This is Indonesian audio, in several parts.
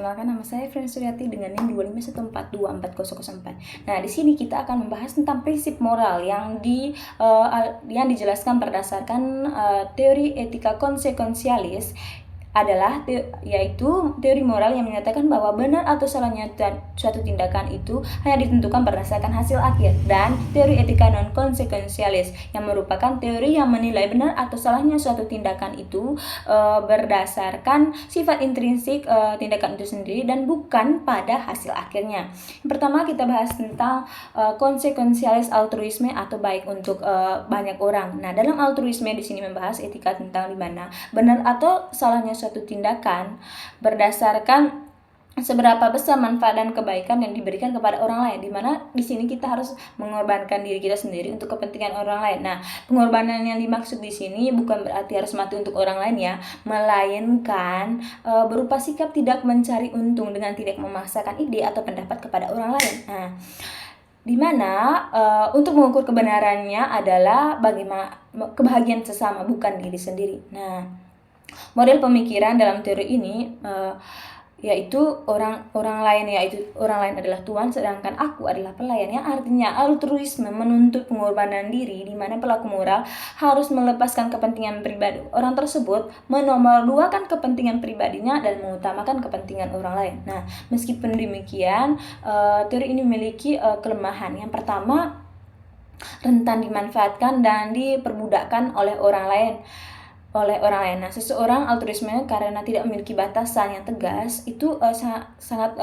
perkenalkan nama saya Friend Suryati dengan NIM 251424004. Nah, di sini kita akan membahas tentang prinsip moral yang dijelaskan berdasarkan teori etika konsekuensialis adalah yaitu teori moral yang menyatakan bahwa benar atau salahnya suatu tindakan itu hanya ditentukan berdasarkan hasil akhir, dan teori etika non konsekuensialis yang merupakan teori yang menilai benar atau salahnya suatu tindakan itu berdasarkan sifat intrinsik tindakan itu sendiri dan bukan pada hasil akhirnya. Yang pertama kita bahas tentang konsekuensialis altruisme atau baik untuk banyak orang. Nah, dalam altruisme di sini membahas etika tentang di mana benar atau salahnya suatu tindakan berdasarkan seberapa besar manfaat dan kebaikan yang diberikan kepada orang lain, di mana di sini kita harus mengorbankan diri kita sendiri untuk kepentingan orang lain. Nah, pengorbanan yang dimaksud di sini bukan berarti harus mati untuk orang lain ya, melainkan berupa sikap tidak mencari untung dengan tidak memaksakan ide atau pendapat kepada orang lain. Nah, di mana untuk mengukur kebenarannya adalah bagaimana kebahagiaan sesama, bukan diri sendiri. Nah, model pemikiran dalam teori ini yaitu orang lain adalah Tuhan, sedangkan aku adalah pelayan, yang artinya altruisme menuntut pengorbanan diri, di mana pelaku moral harus melepaskan kepentingan pribadi orang tersebut, menomorduakan kepentingan pribadinya dan mengutamakan kepentingan orang lain. Nah, meskipun demikian, teori ini memiliki kelemahan. Yang pertama, rentan dimanfaatkan dan diperbudakkan oleh orang lain. Nah, seseorang altruisme karena tidak memiliki batasan yang tegas itu sangat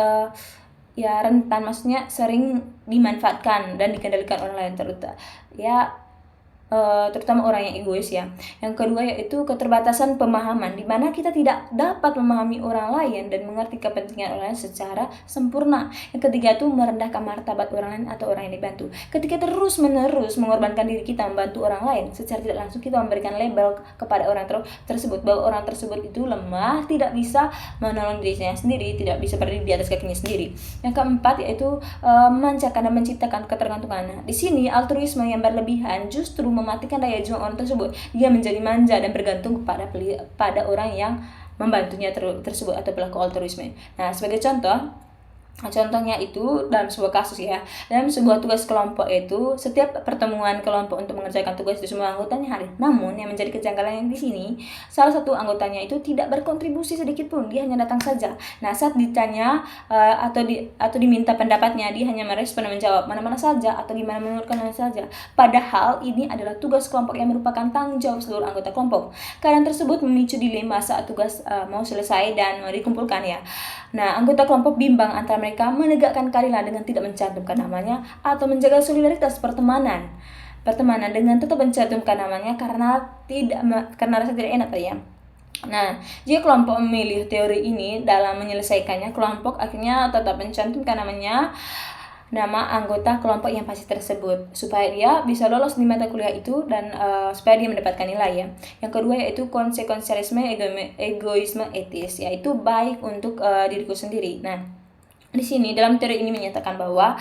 rentan, maksudnya sering dimanfaatkan dan dikendalikan orang lain, terutama orang yang egois ya. Yang kedua yaitu keterbatasan pemahaman, di mana kita tidak dapat memahami orang lain dan mengerti kepentingan orang lain secara sempurna. Yang ketiga itu merendahkan martabat orang lain atau orang yang dibantu. Ketika terus-menerus mengorbankan diri kita membantu orang lain, secara tidak langsung kita memberikan label kepada orang tersebut bahwa orang tersebut itu lemah, tidak bisa menolong dirinya sendiri, tidak bisa berdiri di atas kakinya sendiri. Yang keempat yaitu memancarkan dan menciptakan ketergantungan. Nah, di sini altruisme yang berlebihan justru mematikan daya juang orang tersebut. Dia menjadi manja dan bergantung pada orang yang membantunya tersebut atau pelaku altruisme. Nah, sebagai contohnya itu dalam sebuah kasus ya, dalam sebuah tugas kelompok itu setiap pertemuan kelompok untuk mengerjakan tugas itu semua anggotanya hadir. Namun yang menjadi kejanggalan di sini, salah satu anggotanya itu tidak berkontribusi sedikit pun, dia hanya datang saja. Nah, saat ditanya atau diminta pendapatnya, dia hanya merespon dan menjawab mana-mana saja atau gimana menurutkan saja. Padahal ini adalah tugas kelompok yang merupakan tanggung jawab seluruh anggota kelompok. Keadaan tersebut memicu dilema saat tugas mau selesai dan mau dikumpulkan ya. Nah, anggota kelompok bimbang antara mereka menegakkan keadilan dengan tidak mencantumkan namanya atau menjaga solidaritas pertemanan dengan tetap mencantumkan namanya karena rasa tidak enak ya. Nah, jika kelompok memilih teori ini dalam menyelesaikannya, kelompok akhirnya tetap mencantumkan nama anggota kelompok yang pasti tersebut supaya dia bisa lolos di mata kuliah itu dan supaya dia mendapatkan nilai ya. Yang kedua yaitu konsekuensialisme egoisme etis, yaitu baik untuk diriku sendiri. Nah, di sini dalam teori ini menyatakan bahwa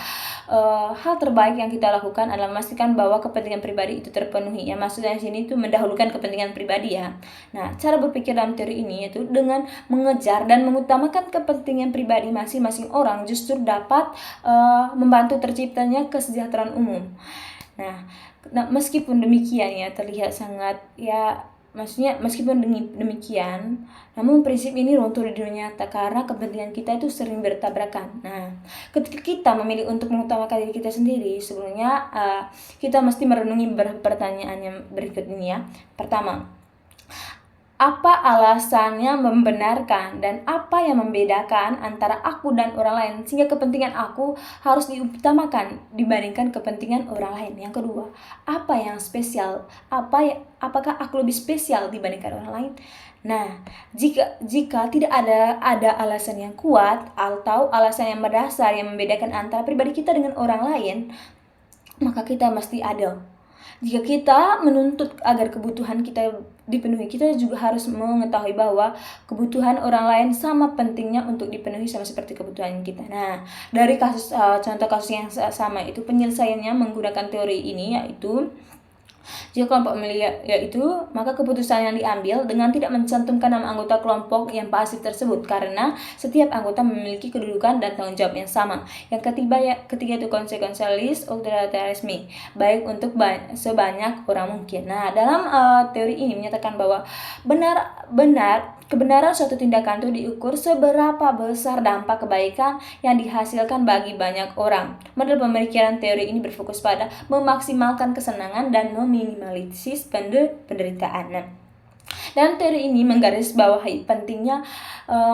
hal terbaik yang kita lakukan adalah memastikan bahwa kepentingan pribadi itu terpenuhi. Yang maksudnya di sini itu mendahulukan kepentingan pribadi ya. Nah, cara berpikir dalam teori ini yaitu dengan mengejar dan mengutamakan kepentingan pribadi masing-masing orang justru dapat membantu terciptanya kesejahteraan umum. Nah, meskipun demikian ya, terlihat sangat meskipun demikian, namun prinsip ini runtuh di dunia nyata karena kepentingan kita itu sering bertabrakan. Nah, ketika kita memilih untuk mengutamakan diri kita sendiri, sebelumnya kita mesti merenungi pertanyaan yang berikut ini ya. Pertama, apa alasannya membenarkan dan apa yang membedakan antara aku dan orang lain sehingga kepentingan aku harus diutamakan dibandingkan kepentingan orang lain? Yang kedua, apa yang spesial? Apakah aku lebih spesial dibandingkan orang lain? Nah, jika tidak ada alasan yang kuat atau alasan yang mendasar yang membedakan antara pribadi kita dengan orang lain, maka kita mesti adil. Jika kita menuntut agar kebutuhan kita dipenuhi, kita juga harus mengetahui bahwa kebutuhan orang lain sama pentingnya untuk dipenuhi sama seperti kebutuhan kita. Nah, dari contoh kasus yang sama itu penyelesaiannya menggunakan teori ini yaitu Jika kelompok memilih yaitu, maka keputusan yang diambil dengan tidak mencantumkan nama anggota kelompok yang pasif tersebut karena setiap anggota memiliki kedudukan dan tanggung jawab yang sama. Yang ketiga itu konsekuensialis utilitarisme, baik untuk sebanyak orang mungkin. Nah, dalam teori ini menyatakan bahwa kebenaran suatu tindakan itu diukur seberapa besar dampak kebaikan yang dihasilkan bagi banyak orang. Model pemikiran teori ini berfokus pada memaksimalkan kesenangan dan meminimalisir penderitaan. Dan teori ini menggarisbawahi pentingnya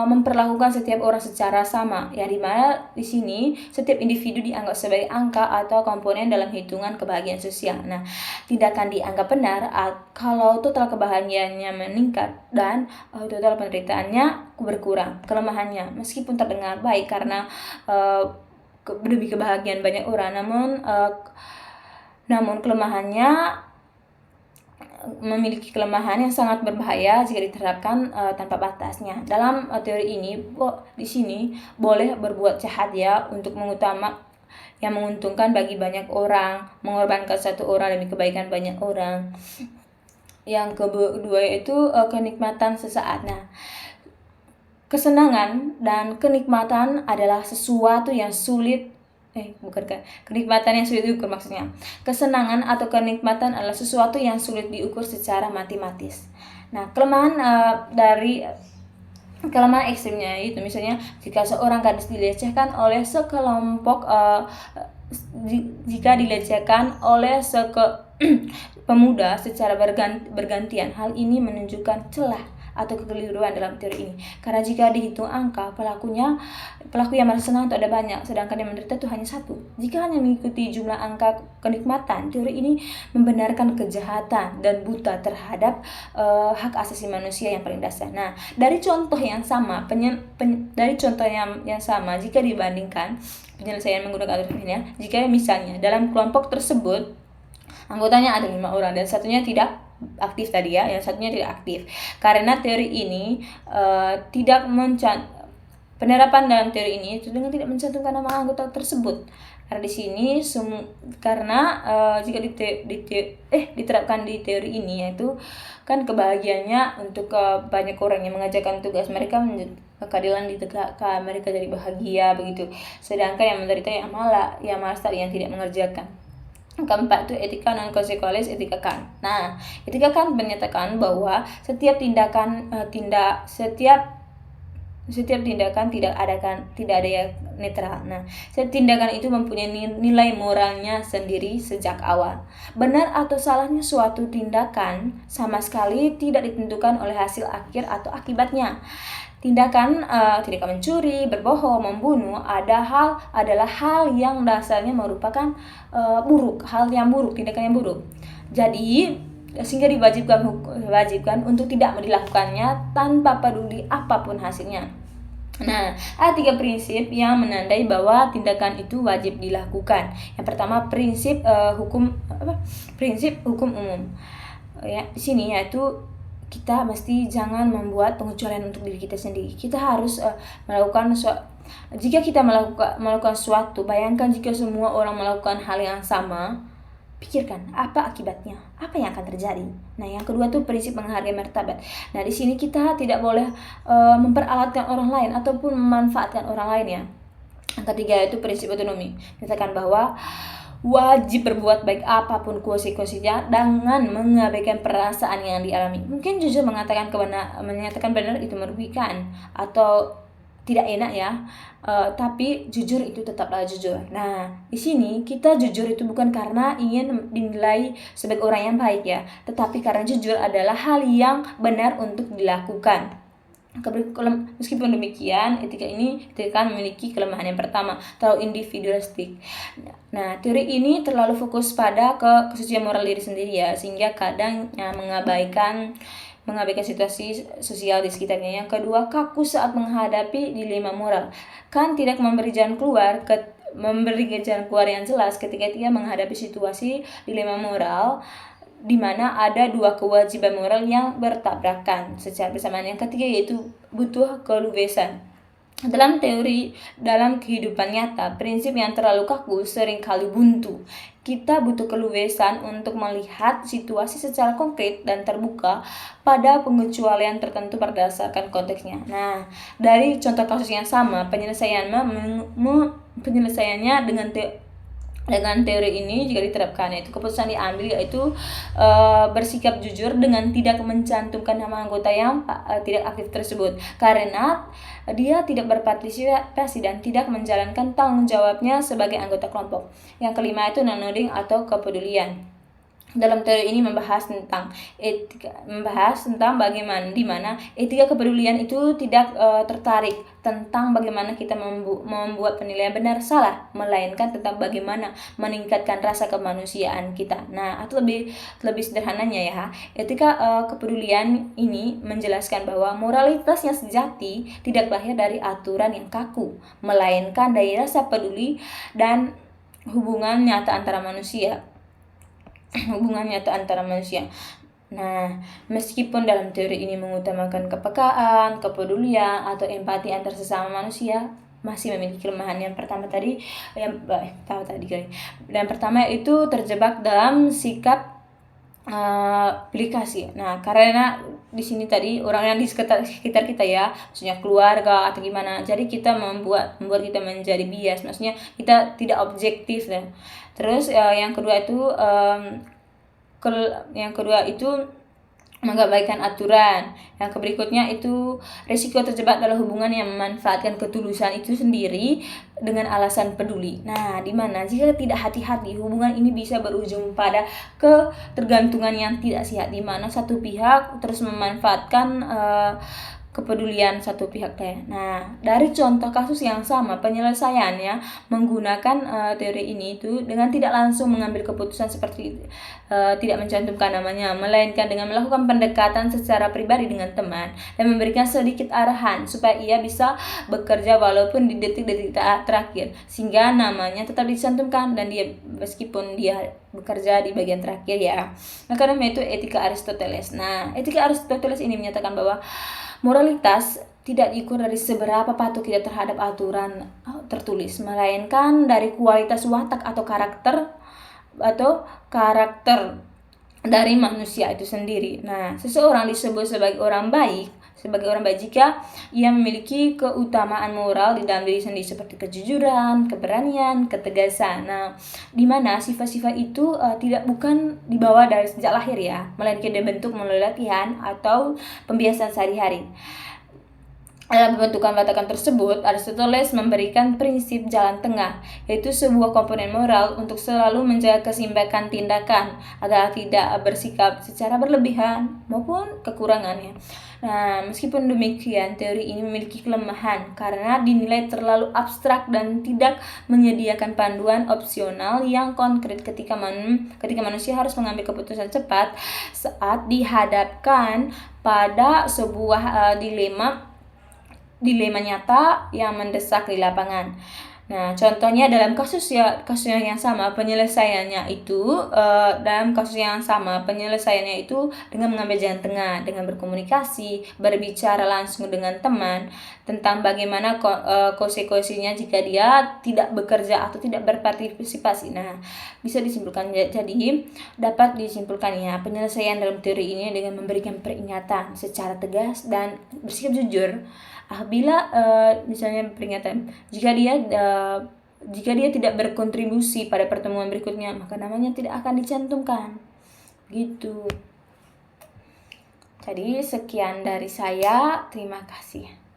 memperlakukan setiap orang secara sama, yang dimana di sini setiap individu dianggap sebagai angka atau komponen dalam hitungan kebahagiaan sosial. Nah, tindakan dianggap benar kalau total kebahagiaannya meningkat dan total penderitaannya berkurang. Kelemahannya, meskipun terdengar baik karena demi kebahagiaan banyak orang, namun kelemahannya memiliki kelemahan yang sangat berbahaya jika diterapkan tanpa batasnya. Dalam teori ini, di sini boleh berbuat jahat ya untuk yang menguntungkan bagi banyak orang, mengorbankan satu orang demi kebaikan banyak orang. Yang kedua itu kenikmatan sesaat. Nah, kesenangan dan kenikmatan adalah sesuatu yang sulit kenikmatan yang sulit diukur maksudnya. Kesenangan atau kenikmatan adalah sesuatu yang sulit diukur secara matematis. Nah, kelemahan ekstrimnya itu misalnya jika seorang gadis dilecehkan oleh sekelompok pemuda secara bergantian, hal ini menunjukkan celah atau kekeliruan dalam teori ini. Karena jika dihitung angka, pelaku yang merasa senang itu ada banyak, sedangkan yang menderita itu hanya satu. Jika hanya mengikuti jumlah angka kenikmatan, teori ini membenarkan kejahatan dan buta terhadap hak asasi manusia yang paling dasar. Nah, dari contoh yang sama, jika dibandingkan penyelesaian menggunakan algoritmanya, jika misalnya dalam kelompok tersebut anggotanya ada 5 orang dan satunya tidak aktif tadi ya, yang satunya tidak aktif. Karena teori ini penerapan dalam teori ini itu dengan tidak mencantumkan nama anggota tersebut. Karena di sini jika diterapkan di teori ini, yaitu kan kebahagiaannya untuk banyak orang yang mengerjakan tugas mereka, keadilan ditegakkan, mereka jadi bahagia begitu. Sedangkan yang menderita yang malas tadi, yang tidak mengerjakan. Keempat itu etika non konsekuensialis, etika Kant. Nah, etika Kant menyatakan bahwa setiap tindakan tidak ada yang netral. Nah, setiap tindakan itu mempunyai nilai moralnya sendiri sejak awal. Benar atau salahnya suatu tindakan sama sekali tidak ditentukan oleh hasil akhir atau akibatnya. Tindakan mencuri, berbohong, membunuh adalah hal yang dasarnya merupakan tindakan yang buruk. Jadi sehingga diwajibkan untuk tidak dilakukannya tanpa peduli apapun hasilnya. Nah, ada 3 prinsip yang menandai bahwa tindakan itu wajib dilakukan. Yang pertama, prinsip hukum umum. Ya, di sini yaitu kita mesti jangan membuat pengecualian untuk diri kita sendiri. Kita harus jika kita melakukan suatu, bayangkan jika semua orang melakukan hal yang sama, pikirkan apa akibatnya, apa yang akan terjadi. Nah, yang kedua tuh prinsip menghargai martabat. Nah, di sini kita tidak boleh memperalatkan orang lain ataupun memanfaatkan orang lain ya. Yang ketiga itu prinsip otonomi. Katakan bahwa wajib berbuat baik apapun konsekuensinya dengan mengabaikan perasaan yang dialami. Mungkin jujur menyatakan benar itu merugikan atau tidak enak ya, tapi jujur itu tetaplah jujur. Nah, di sini kita jujur itu bukan karena ingin dinilai sebagai orang yang baik ya, tetapi karena jujur adalah hal yang benar untuk dilakukan. Meskipun demikian, etika memiliki kelemahan. Yang pertama, terlalu individualistik. Nah, teori ini terlalu fokus pada kesucian moral diri sendiri ya, sehingga kadang mengabaikan situasi sosial di sekitarnya. Yang kedua, kaku saat menghadapi dilema moral. Kan tidak memberi jalan keluar yang jelas ketika dia menghadapi situasi dilema moral di mana ada 2 kewajiban moral yang bertabrakan secara bersamaan. Yang ketiga yaitu butuh kelubesan. Dalam kehidupan nyata, prinsip yang terlalu kaku seringkali buntu. Kita butuh keluasan untuk melihat situasi secara konkret dan terbuka pada pengecualian tertentu berdasarkan konteksnya. Nah, dari contoh kasus yang sama, penyelesaiannya dengan teori ini jika diterapkan, yaitu keputusan diambil yaitu bersikap jujur dengan tidak mencantumkan nama anggota yang tidak aktif tersebut karena dia tidak berpartisipasi dan tidak menjalankan tanggung jawabnya sebagai anggota kelompok. Yang kelima itu non-noding atau kepedulian. Dalam teori ini membahas tentang bagaimana di mana etika kepedulian itu tidak tertarik tentang bagaimana kita membuat penilaian benar salah, melainkan tentang bagaimana meningkatkan rasa kemanusiaan kita. Nah, atau lebih sederhananya ya, etika kepedulian ini menjelaskan bahwa moralitas yang sejati tidak lahir dari aturan yang kaku, melainkan dari rasa peduli dan hubungan nyata antara manusia. Nah, meskipun dalam teori ini mengutamakan kepekaan, kepedulian, atau empati antar sesama manusia, masih memiliki kelemahan. Yang pertama itu terjebak dalam sikap pilih kasih. Nah, karena di sini tadi orang yang di sekitar kita ya, maksudnya keluarga atau gimana, jadi kita membuat kita menjadi bias, maksudnya kita tidak objektif ya. Terus yang kedua itu mengabaikan aturan. Yang berikutnya itu risiko terjebak dalam hubungan yang memanfaatkan ketulusan itu sendiri dengan alasan peduli. Nah, di mana jika tidak hati-hati, hubungan ini bisa berujung pada ketergantungan yang tidak sehat, di mana satu pihak terus memanfaatkan kepedulian satu pihak. Nah, dari contoh kasus yang sama, penyelesaiannya menggunakan teori ini itu dengan tidak langsung mengambil keputusan seperti tidak mencantumkan namanya, melainkan dengan melakukan pendekatan secara pribadi dengan teman dan memberikan sedikit arahan supaya ia bisa bekerja walaupun di detik-detik terakhir, sehingga namanya tetap dicantumkan dan dia meskipun dia bekerja di bagian terakhir ya. Nah, karena itu etika Aristoteles. Nah, etika Aristoteles ini menyatakan bahwa moralitas tidak diukur dari seberapa patuh kita terhadap aturan tertulis, melainkan dari kualitas watak atau karakter dari manusia itu sendiri. Nah, seseorang disebut sebagai orang baik jika ia memiliki keutamaan moral di dalam diri sendiri seperti kejujuran, keberanian, ketegasan. Nah, di mana sifat-sifat itu bukan dibawa dari sejak lahir ya, melainkan dibentuk melalui latihan atau pembiasaan sehari-hari. Dalam pembentukan watak tersebut, Aristoteles memberikan prinsip jalan tengah, yaitu sebuah komponen moral untuk selalu menjaga keseimbangan tindakan agar tidak bersikap secara berlebihan maupun kekurangannya. Nah, meskipun demikian, teori ini memiliki kelemahan karena dinilai terlalu abstrak dan tidak menyediakan panduan opsional yang konkret ketika manusia harus mengambil keputusan cepat saat dihadapkan pada sebuah dilema nyata yang mendesak di lapangan. Nah, contohnya dalam kasus yang sama penyelesaiannya itu dengan mengambil jalan tengah, dengan berkomunikasi, berbicara langsung dengan teman tentang bagaimana konsekuensinya jika dia tidak bekerja atau tidak berpartisipasi. Nah, bisa disimpulkan dapat disimpulkan ya, penyelesaian dalam teori ini dengan memberikan peringatan secara tegas dan bersikap jujur. Bila misalnya peringatan, jika dia tidak berkontribusi pada pertemuan berikutnya, maka namanya tidak akan dicantumkan. Gitu. Jadi sekian dari saya, terima kasih.